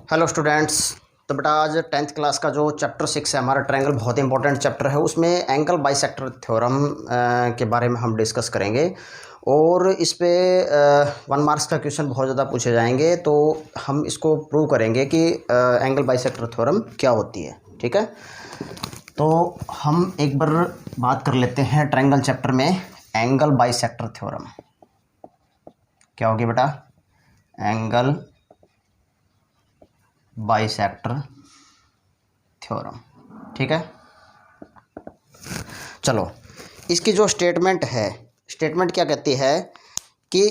Hello students. तो बेटा आज 10th क्लास का जो चैप्टर 6 है हमारा ट्रायंगल, बहुत इंपॉर्टेंट चैप्टर है। उसमें एंगल बाइसेक्टर थ्योरम के बारे में हम डिस्कस करेंगे और इस पे 1 मार्क्स का क्वेश्चन बहुत ज़्यादा पूछे जाएंगे। तो हम इसको प्रूव करेंगे कि एंगल बाइसेक्टर थ्योरम क्या होती है। ठीक है, तो हम एक बार बात कर लेते हैं ट्रायंगल चैप्टर में। एंगल बाइसेक्टर थ्योरम क्या होगी बेटा? Angle bisector theorem. ठीक है, चलो इसकी जो स्टेटमेंट है, स्टेटमेंट क्या कहती है कि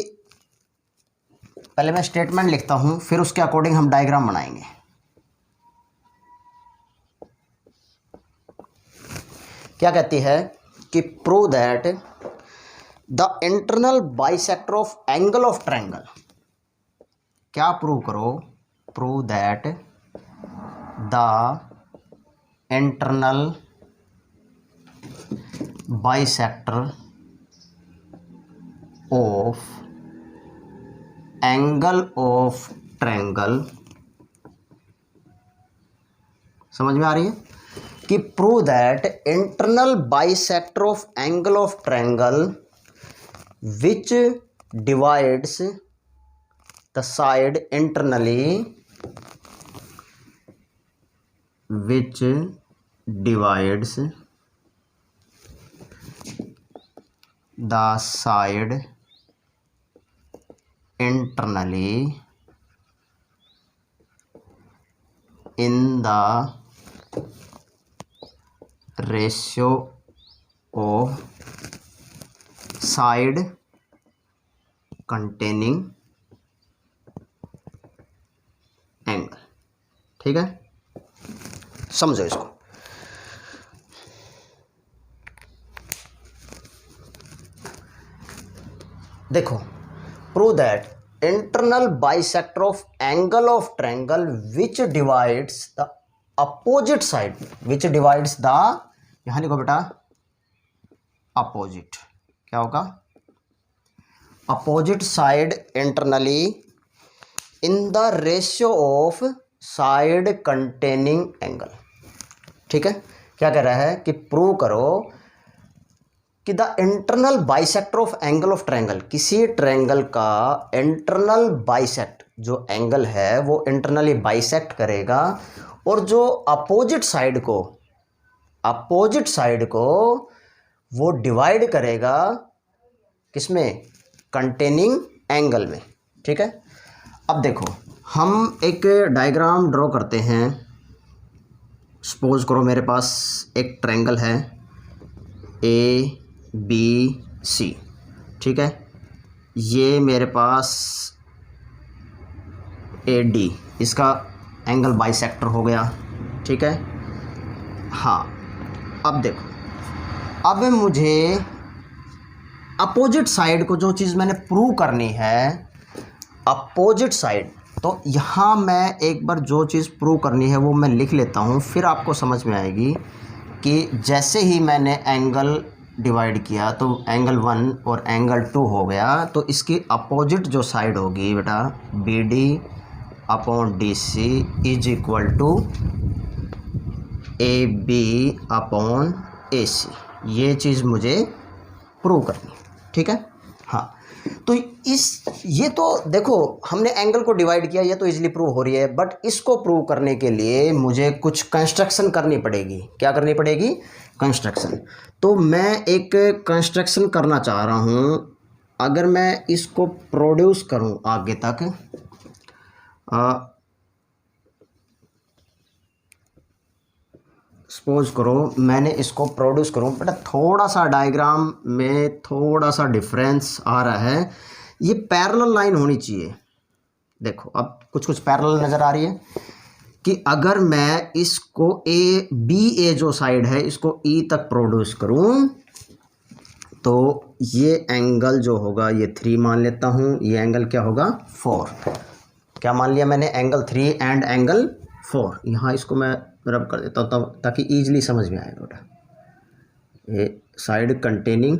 पहले मैं स्टेटमेंट लिखता हूं, फिर उसके अकॉर्डिंग हम डायग्राम बनाएंगे। क्या कहती है कि prove that the internal bisector of angle of triangle. क्या प्रूव करो? Prove that the internal bisector of angle of triangle. समझ में आ रही है कि prove that internal bisector of angle of triangle which divides the side internally, which divides the side internally in the ratio of side containing angle। ठीक है, समझो इसको। देखो, prove that internal bisector of angle of triangle which divides the opposite side, which divides the, यहां लिखो बेटा opposite. क्या होगा? Opposite side internally in the ratio of side containing angle. ठीक है, क्या कह रहा है कि प्रूव करो कि the internal bisector of angle of triangle, किसी ट्रायंगल का इंटरनल बाइसेक्ट जो एंगल है वो इंटरनली बाइसेक्ट करेगा और जो अपोजिट साइड को वो डिवाइड करेगा किसमें? कंटेनिंग एंगल में। ठीक है, अब देखो हम एक डायग्राम ड्रॉ करते हैं। सपोज करो मेरे पास एक ट्रायंगल है ABC। ठीक है, ये मेरे पास AD, इसका एंगल बाइसेक्टर हो गया। ठीक है, हाँ अब देखो, अब मुझे अपोजिट साइड को जो चीज़ मैंने प्रूव करनी है, अपोजिट साइड, तो यहाँ मैं एक बार जो चीज़ प्रूव करनी है वो मैं लिख लेता हूँ, फिर आपको समझ में आएगी कि जैसे ही मैंने एंगल डिवाइड किया तो एंगल 1 और एंगल 2 हो गया, तो इसकी अपोजिट जो साइड होगी बेटा BD upon DC is equal to AB upon AC। ये चीज़ मुझे प्रूव करनी। ठीक है, हाँ तो ये तो देखो हमने एंगल को डिवाइड किया, ये तो इजीली प्रूव हो रही है, बट इसको प्रूव करने के लिए मुझे कुछ कंस्ट्रक्शन करनी पड़ेगी। क्या करनी पड़ेगी? कंस्ट्रक्शन। तो मैं एक कंस्ट्रक्शन करना चाह रहा हूँ। अगर मैं इसको प्रोड्यूस करूँ आगे तक, सपोज करो मैंने इसको प्रोड्यूस करूँ, बेटा थोड़ा सा डायग्राम में थोड़ा सा डिफरेंस आ रहा है। ये पैरेलल लाइन होनी चाहिए। देखो अब कुछ पैरेलल नज़र आ रही है कि अगर मैं इसको BA जो साइड है इसको E तक प्रोड्यूस करूँ तो ये एंगल जो होगा ये 3 मान लेता हूँ, ये एंगल क्या होगा? 4। क्या मान लिया मैंने? Angle 3 and angle 4। यहाँ इसको मैं रब कर देता हूँ ताकि ईजिली समझ में आएगा बेटा। ये साइड कंटेनिंग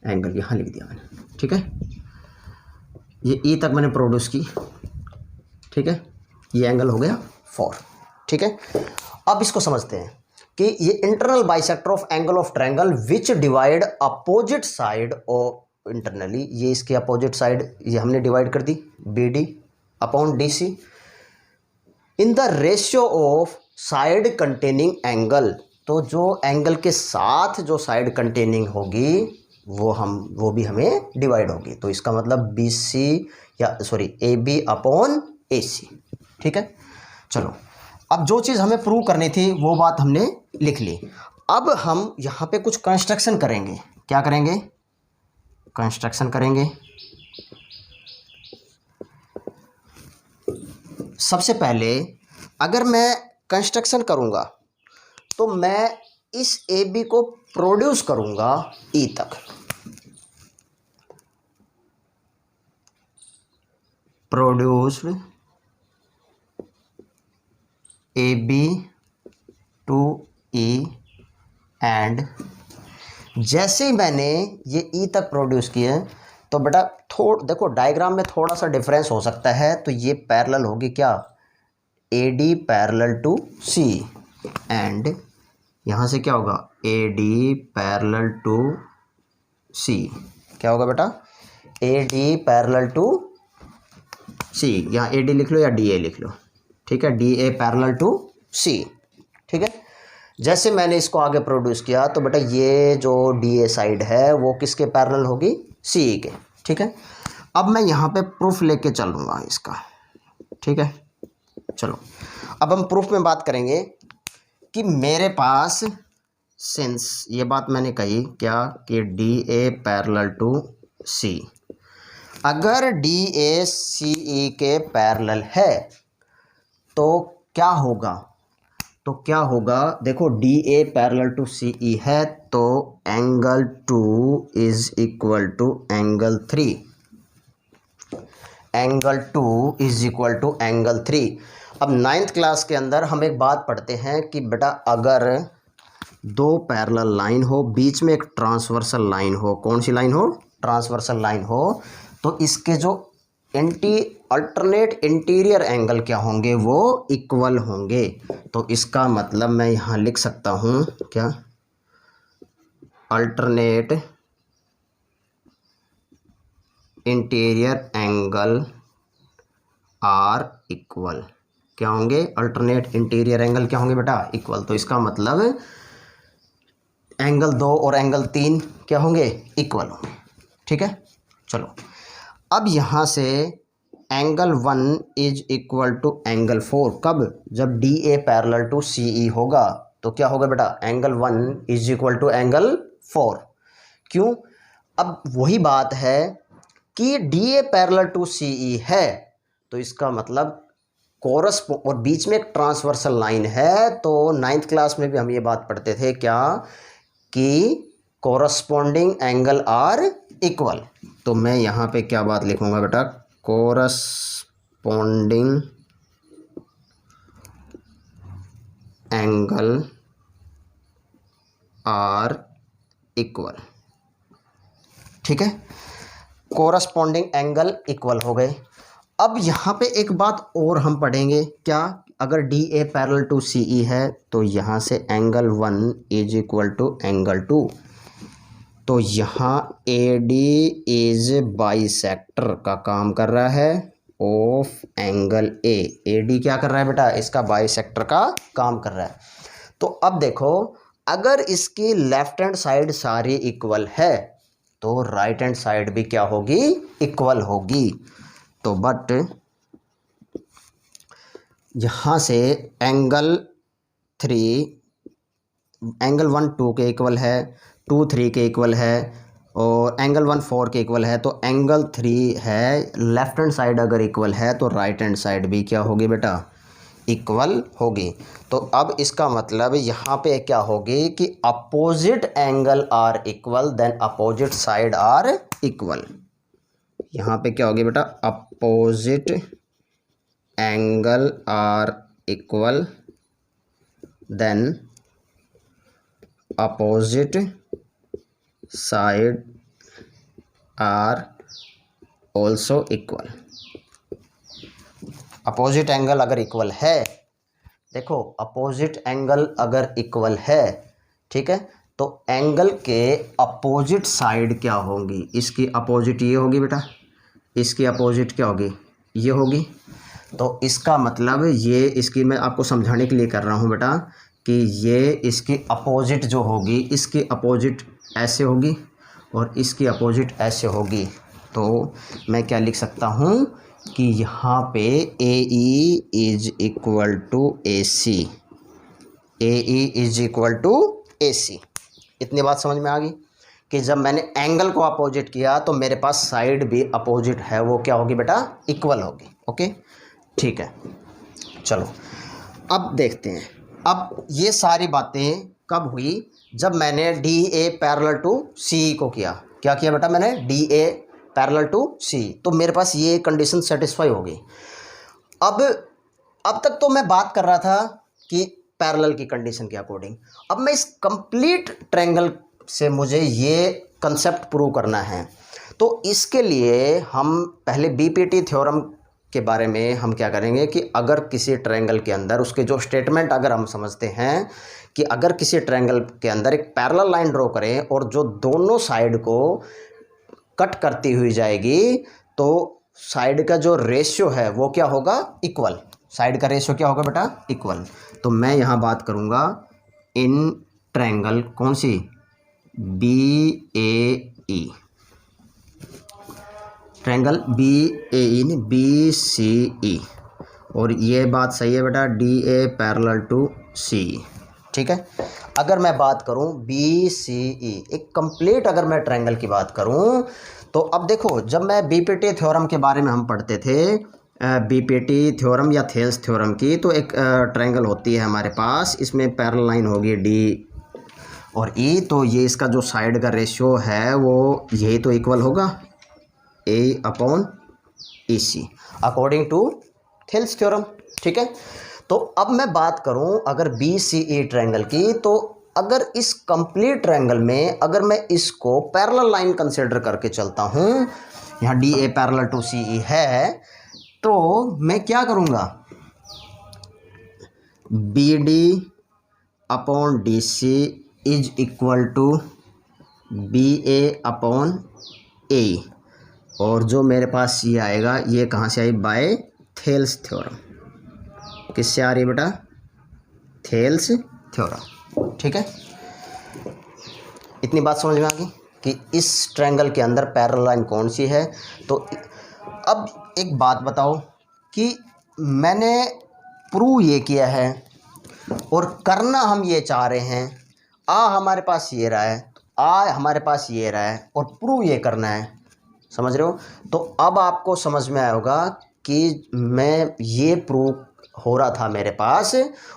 एंगल यहाँ लिख दिया मैंने। ठीक है, ये ई तक मैंने प्रोड्यूस की। ठीक है, ये एंगल हो गया 4। ठीक है, अब इसको समझते हैं कि ये internal bisector of angle of triangle which divide opposite side of internally, ये इसके अपोजिट साइड ये हमने डिवाइड कर दी BD upon DC in the ratio of side containing angle. तो जो एंगल के साथ जो साइड कंटेनिंग होगी वो भी हमें डिवाइड होगी। तो इसका मतलब BC या सॉरी AB अपॉन AC। ठीक है, चलो अब जो चीज़ हमें प्रूव करनी थी वो बात हमने लिख ली। अब हम यहाँ पे कुछ कंस्ट्रक्शन करेंगे। क्या करेंगे? कंस्ट्रक्शन करेंगे। सबसे पहले अगर मैं कंस्ट्रक्शन करूँगा तो मैं इस AB को प्रोड्यूस करूँगा E तक, produced AB to E and जैसे ही मैंने ये E तक प्रोड्यूस किया तो बेटा देखो डायग्राम में थोड़ा सा डिफरेंस हो सकता है। तो ये पैरेलल होगी क्या? AD parallel to C and यहाँ से क्या होगा? AD parallel to C। क्या होगा बेटा? AD parallel to C। यहाँ AD लिख लो या DA लिख लो। ठीक है, DA पैरेलल टू C। ठीक है, जैसे मैंने इसको आगे प्रोड्यूस किया तो बेटा ये जो DA साइड है वो किसके पैरेलल होगी? CE के। ठीक है, अब मैं यहाँ पे प्रूफ लेके चलूँगा इसका। ठीक है, चलो अब हम प्रूफ में बात करेंगे कि मेरे पास सिंस ये बात मैंने कही क्या कि DA पैरेलल टू C, अगर DA CE के पैरेलल है तो क्या होगा? देखो DA पैरेलल टू CE है तो angle 2 is equal to angle 3। Angle 2 is equal to angle 3। अब 9th क्लास के अंदर हम एक बात पढ़ते हैं कि बेटा अगर दो पैरेलल लाइन हो, बीच में एक ट्रांसवर्सल लाइन हो, कौन सी लाइन हो? ट्रांसवर्सल लाइन हो, तो इसके जो अल्टरनेट इंटीरियर एंगल क्या होंगे? वो इक्वल होंगे। तो इसका मतलब मैं यहाँ लिख सकता हूँ क्या? Alternate interior angle are equal. क्या होंगे? अल्टरनेट इंटीरियर एंगल क्या होंगे बेटा? इक्वल। तो इसका मतलब एंगल 2 और एंगल 3 क्या होंगे? इक्वल होंगे। ठीक है, चलो अब यहाँ से angle 1 is equal to angle 4 कब? जब DA पैरेलल टू CE होगा तो क्या होगा बेटा? Angle 1 is equal to angle 4। क्यों? अब वही बात है कि DA पैरेलल टू CE है तो इसका मतलब कोरस और बीच में एक ट्रांसवर्सल लाइन है। तो 9th क्लास में भी हम ये बात पढ़ते थे क्या कि कोरस्पॉन्डिंग एंगल आर इक्वल। तो मैं यहाँ पे क्या बात लिखूंगा बेटा? Corresponding angle are equal. ठीक है, कोरस्पॉन्डिंग एंगल इक्वल हो गए। अब यहाँ पे एक बात और हम पढ़ेंगे क्या? अगर DA पैरेलल टू CE है तो यहाँ से angle 1 is equal to angle 2। तो यहाँ AD इज बाइसेक्टर का काम कर रहा है ऑफ एंगल A। AD क्या कर रहा है बेटा? इसका बाइसेक्टर का काम कर रहा है। तो अब देखो अगर इसकी लेफ्ट हैंड साइड सारी इक्वल है तो राइट हैंड साइड भी क्या होगी? इक्वल होगी। तो बट यहाँ से एंगल 1 2 के इक्वल है, 2 3 के इक्वल है और एंगल 1 4 के इक्वल है। तो एंगल 3 है, लेफ्ट हैंड साइड अगर इक्वल है तो राइट हैंड साइड भी क्या होगी बेटा? इक्वल होगी। तो अब इसका मतलब यहाँ पे क्या होगी कि opposite angle are equal then opposite side are equal. यहाँ पे क्या होगी बेटा? Opposite angle are equal then opposite side are also equal. Opposite angle अगर इक्वल है, देखो अपोजिट एंगल अगर इक्वल है, ठीक है, तो एंगल के अपोजिट साइड क्या होंगी, इसकी अपोजिट ये होगी बेटा, इसकी अपोजिट क्या होगी, ये होगी। तो इसका मतलब ये, इसकी मैं आपको समझाने के लिए कर रहा हूँ बेटा कि ये इसकी अपोजिट जो होगी, इसकी अपोजिट ऐसे होगी और इसकी अपोजिट ऐसे होगी। तो मैं क्या लिख सकता हूँ कि यहाँ पे A E is equal to A C, A E is equal to A C. इतनी बात समझ में आ गई कि जब मैंने एंगल को अपोजिट किया तो मेरे पास साइड भी अपोजिट है, वो क्या होगी बेटा, इक्वल होगी। ओके ठीक है, चलो अब देखते हैं। अब ये सारी बातें कब हुई, जब मैंने डी ए पैरेलल टू सी को किया। क्या किया बेटा मैंने, डी ए पैरेलल टू सी, तो मेरे पास ये कंडीशन सेटिस्फाई हो गई। अब तक तो मैं बात कर रहा था कि पैरेलल की कंडीशन के अकॉर्डिंग, अब मैं इस कंप्लीट ट्रायंगल से मुझे ये कंसेप्ट प्रूव करना है। तो इसके लिए हम पहले बीपीटी थ्योरम के बारे में हम क्या करेंगे कि अगर किसी ट्रायंगल के अंदर उसके जो स्टेटमेंट अगर हम समझते हैं कि अगर किसी ट्रायंगल के अंदर एक पैरेलल लाइन ड्रॉ करें और जो दोनों साइड को कट करती हुई जाएगी, तो साइड का जो रेशियो है वो क्या होगा, इक्वल। साइड का रेशियो क्या होगा बेटा, इक्वल। तो मैं यहाँ बात करूँगा इन ट्रायंगल, कौन सी, बी ए ई, ट्रायंगल बी ए ई नहीं, बी सी ई, और ये बात सही है बेटा, डी ए पैरेलल टू सी। ठीक है, अगर मैं बात करूं बी सी ई, एक कंप्लीट अगर मैं ट्रायंगल की बात करूं, तो अब देखो जब मैं बीपीटी थ्योरम के बारे में हम पढ़ते थे, बीपीटी थ्योरम या थेल्स थ्योरम की, तो एक ट्रायंगल होती है हमारे पास, इसमें पैरेलल लाइन होगी डी और ई, तो ये इसका जो साइड का रेशियो है वो यही तो इक्वल होगा, A upon E C, according to Thales theorem. ठीक है, तो अब मैं बात करूं अगर बी सी ई ट्रायंगल की, तो अगर इस कंप्लीट ट्रायंगल में अगर मैं इसको पैरेलल लाइन कंसिडर करके चलता हूं, यहाँ D A parallel to C E है, तो मैं क्या करूंगा, B D upon D C is equal to B A upon A, और जो मेरे पास ये आएगा, ये कहाँ से आई, बाय थेल्स थ्योरम। किससे आ रही है बेटा, थेल्स थ्योरम। ठीक है, इतनी बात समझ में आ गई कि इस ट्रायंगल के अंदर पैरेलल लाइन कौन सी है। तो अब एक बात बताओ कि मैंने प्रूव ये किया है और करना हम ये चाह रहे हैं, हमारे पास ये रहा है, हमारे पास ये रहा है, और प्रूव ये करना है, समझ रहे हो। तो अब आपको समझ में आया होगा कि मैं ये प्रूव हो रहा था मेरे पास,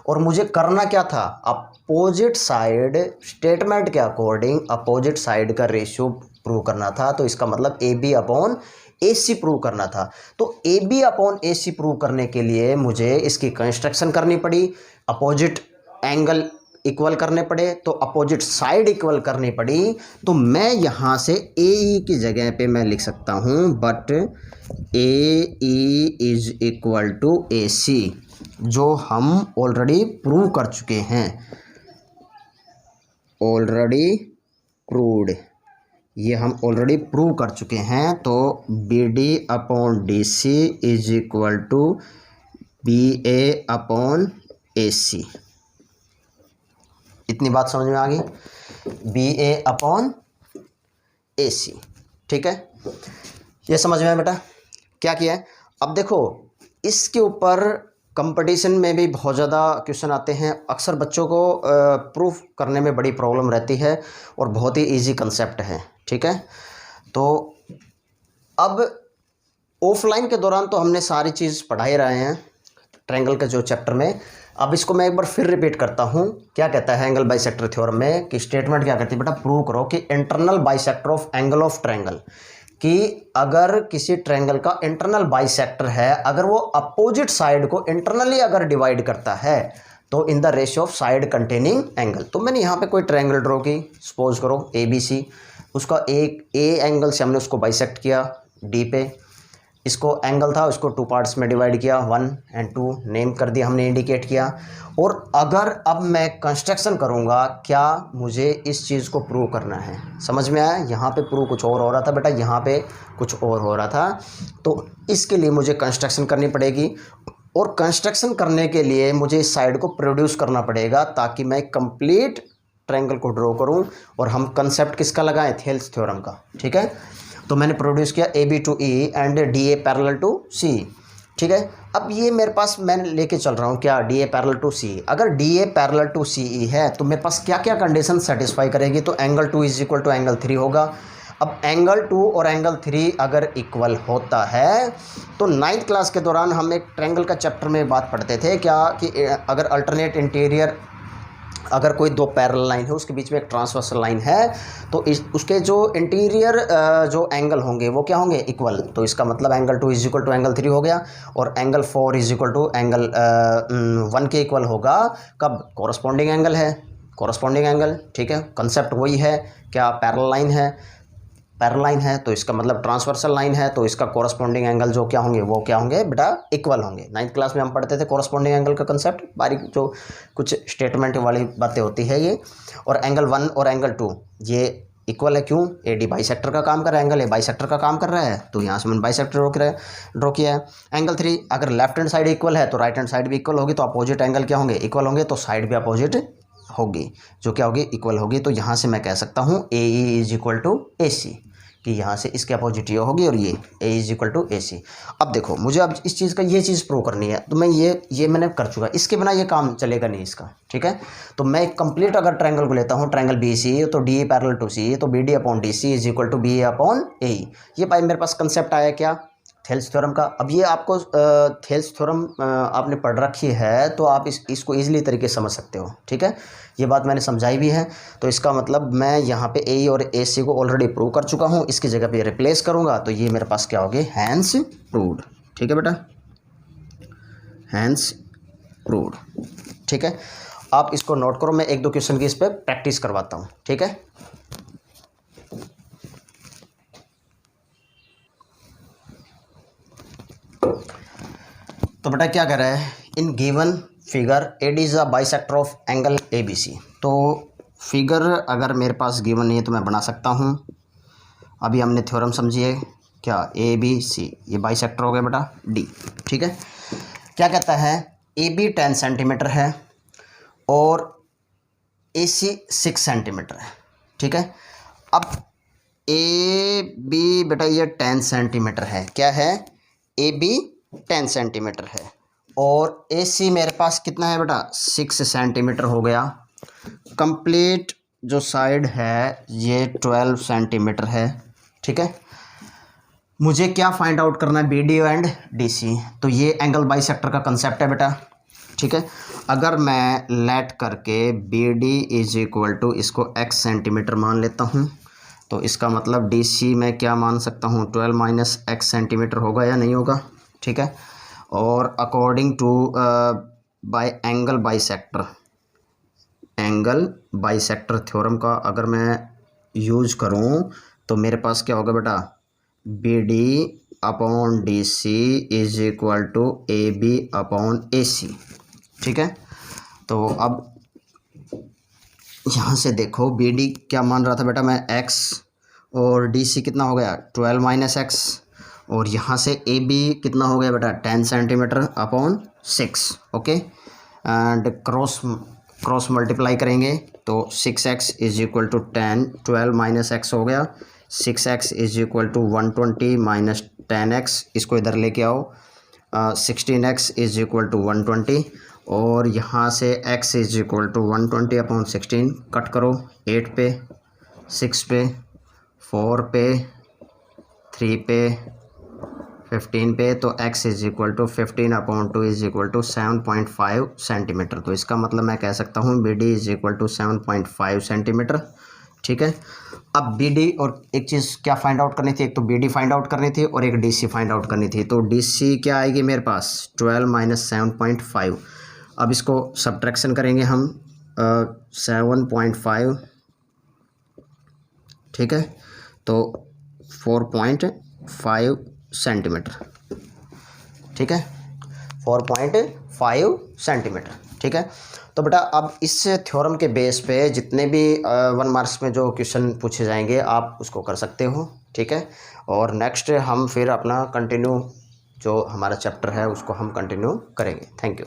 और मुझे करना क्या था, अपोजिट साइड स्टेटमेंट के अकॉर्डिंग अपोजिट साइड का रेशियो प्रूव करना था। तो इसका मतलब A B upon A C prove करना था। तो A B upon A C prove करने के लिए मुझे इसकी कंस्ट्रक्शन करनी पड़ी, अपोजिट एंगल इक्वल करने पड़े, तो अपोजिट साइड इक्वल करनी पड़ी। तो मैं यहाँ से ए ई की जगह पे मैं लिख सकता हूँ, but A E is equal to A C, जो हम ऑलरेडी प्रूव कर चुके हैं, ऑलरेडी प्रूव्ड, ये हम ऑलरेडी प्रूव कर चुके हैं। तो B D upon D C is equal to B A upon A C. इतनी बात समझ में आ गई, बी ए अपॉन ए सी। ठीक है, ये समझ में आया बेटा, क्या किया है। अब देखो इसके ऊपर कंपटीशन में भी बहुत ज़्यादा क्वेश्चन आते हैं, अक्सर बच्चों को प्रूफ करने में बड़ी प्रॉब्लम रहती है, और बहुत ही इजी कंसेप्ट है। ठीक है, तो अब ऑफलाइन के दौरान तो हमने सारी चीज़ पढ़ा ही रहे हैं ट्रायंगल के जो चैप्टर में। अब इसको मैं एक बार फिर रिपीट करता हूँ, क्या कहता है एंगल बाइसेक्टर थ्योरम में, कि स्टेटमेंट क्या कहती है बेटा, प्रूव करो कि internal bisector of angle of triangle, कि अगर किसी ट्रायंगल का इंटरनल बाइसेक्टर है, अगर वो अपोजिट साइड को इंटरनली अगर डिवाइड करता है, तो in the ratio of side containing angle. तो मैंने यहाँ पे कोई ट्रायंगल ड्रॉ की, सपोज करो ए बी सी, उसका एक ए एंगल से हमने उसको बाइसेक्ट किया डी पे, इसको एंगल था, उसको 2 पार्ट्स में डिवाइड किया, 1 और 2 नेम कर दिया हमने, इंडिकेट किया। और अगर अब मैं कंस्ट्रक्शन करूँगा, क्या मुझे इस चीज़ को प्रूव करना है, समझ में आया? यहाँ पे प्रूव कुछ और हो रहा था बेटा, यहाँ पे कुछ और हो रहा था, तो इसके लिए मुझे कंस्ट्रक्शन करनी पड़ेगी। और कंस्ट्रक्शन करने के लिए मुझे इस साइड को प्रोड्यूस करना पड़ेगा ताकि मैं कंप्लीट ट्रायंगल को ड्रॉ करूं। और हम कंसेप्ट किसका लगाएं? थेल्स थ्योरम का, ठीक है। तो मैंने प्रोड्यूस किया AB to E and DA parallel to C, ठीक है। अब ये मेरे पास मैं लेके चल रहा हूँ क्या? DA parallel to C। अगर DA पैरेलल टू CE है तो मेरे पास क्या क्या कंडीशन सेटिस्फाई करेगी? तो angle 2 is equal to angle 3 होगा। अब एंगल 2 और एंगल 3 अगर इक्वल होता है तो 9th क्लास के दौरान हम एक ट्रायंगल का चैप्टर में बात पढ़ते थे क्या कि अगर अल्टरनेट इंटीरियर, अगर कोई दो पैरेलल लाइन है उसके बीच में एक ट्रांसवर्सल लाइन है तो उसके जो इंटीरियर जो एंगल होंगे वो क्या होंगे? इक्वल। तो इसका मतलब angle 2 is equal to angle 3 हो गया और angle 4 is equal to angle 1 के इक्वल होगा। कब? कॉरस्पॉन्डिंग एंगल है, कॉरस्पॉन्डिंग एंगल, ठीक है। कंसेप्ट वही है क्या? पैरेलल लाइन है, पैरेलल लाइन है तो इसका मतलब ट्रांसवर्सल लाइन है, तो इसका कॉरस्पॉन्डिंग एंगल जो क्या होंगे? वो क्या होंगे बेटा? इक्वल होंगे। 9th क्लास में हम पढ़ते थे कॉरस्पॉन्डिंग एंगल का कंसेप्ट, बारीक जो कुछ स्टेटमेंट वाली बातें होती है ये। और एंगल 1 और एंगल 2 ये इक्वल है, क्यों? AD बाइसेक्टर का काम कर रहा है, एंगल A बाइसेक्टर का काम कर रहा है, तो यहाँ से मैंने बाइसेक्टर ड्रॉ किया है। एंगल 3 अगर लेफ्ट हैंड साइड इक्वल है तो राइट हैंड साइड भी इक्वल होगी, तो अपोजिट एंगल क्या होंगे? इक्वल होंगे, तो साइड भी अपोजिट होगी, जो क्या होगी? इक्वल होगी। तो यहाँ से मैं कह सकता हूँ AE is equal to AC, कि यहाँ से इसके अपोजिट ये होगी और ये A is equal to AC। अब देखो मुझे अब इस चीज़ का ये चीज़ प्रूव करनी है, तो मैं ये मैंने कर चुका, इसके बिना ये काम चलेगा नहीं इसका, ठीक है। तो मैं कंप्लीट अगर ट्रायंगल को लेता हूँ, ट्रायंगल BC तो DA पैरेलल टू C, तो BD upon DC is equal to BA upon AE। ये भाई मेरे पास कंसेप्ट आया क्या? थेल्स थ्योरम का। अब ये आपको थेल्स थ्योरम आपने पढ़ रखी है तो आप इसको ईजिली तरीके से समझ सकते हो, ठीक है। ये बात मैंने समझाई भी है, तो इसका मतलब मैं यहाँ पे AE और AC को ऑलरेडी प्रूव कर चुका हूँ, इसकी जगह पे रिप्लेस करूँगा तो ये मेरे पास क्या होगी? हैंस प्रूव्ड, ठीक है बेटा, हैंस प्रूव्ड, ठीक है। आप इसको नोट करो, मैं 1-2 क्वेश्चन की इस पर प्रैक्टिस करवाता हूँ, ठीक है। तो बेटा क्या कह रहा है? In given figure AD is a bisector of angle ABC। तो फिगर अगर मेरे पास गिवन नहीं है तो मैं बना सकता हूँ। अभी हमने थ्योरम समझिए क्या? ABC ये बाइसेक्टर हो गया बेटा D, ठीक है। क्या कहता है? AB 10 सेंटीमीटर है और AC 6 सेंटीमीटर है, ठीक है। अब AB बेटा ये 10 सेंटीमीटर है, क्या है? AB 10 सेंटीमीटर है और AC मेरे पास कितना है बेटा? 6 सेंटीमीटर हो गया। कंप्लीट जो साइड है ये 12 सेंटीमीटर है, ठीक है। मुझे क्या फाइंड आउट करना है? BD and DC। तो ये एंगल बाइसेक्टर का कंसेप्ट है बेटा, ठीक है। अगर मैं लेट करके BD इज इक्वल टू इसको x सेंटीमीटर मान लेता हूँ तो इसका मतलब DC में क्या मान सकता हूँ? 12 माइनस x सेंटीमीटर होगा या नहीं होगा, ठीक है। और according to by angle bisector theorem का अगर मैं यूज करूं तो मेरे पास क्या होगा बेटा? BD upon DC is equal to AB upon AC, ठीक है। तो अब यहाँ से देखो BD क्या मान रहा था बेटा मैं? x और DC कितना हो गया? 12 माइनस x, और यहाँ से AB कितना हो गया बेटा? 10 centimetre upon 6, okay. And cross multiply करेंगे तो 6x is equal to 10, 12 minus x हो गया, 6x is equal to 120 minus 10x, इसको इधर लेके आओ, 16x इज इक्वल टू 120 और यहाँ से x is equal to 120 upon 16, cut करो 8 पे, 6 पे, 4 पे, 3 पे, 15 पे, तो x is equal to 15 upon 2 is equal to 7.5 centimetre. तो इसका मतलब मैं कह सकता हूँ BD is equal to 7.5 centimetre, ठीक है। अब BD और एक चीज़ क्या फाइंड आउट करनी थी? एक तो BD फाइंड आउट करनी थी और एक DC फाइंड आउट करनी थी। तो DC क्या आएगी मेरे पास? 12 माइनस 7.5। अब इसको सब्ट्रैक्शन करेंगे हम 7.5, ठीक है। तो 4.5 सेंटीमीटर, ठीक है, 4.5 सेंटीमीटर, ठीक है। तो बेटा अब इस थ्योरम के बेस पे जितने भी 1 मार्क्स में जो क्वेश्चन पूछे जाएंगे आप उसको कर सकते हो, ठीक है। और नेक्स्ट हम फिर अपना कंटिन्यू जो हमारा चैप्टर है उसको हम कंटिन्यू करेंगे। Thank you.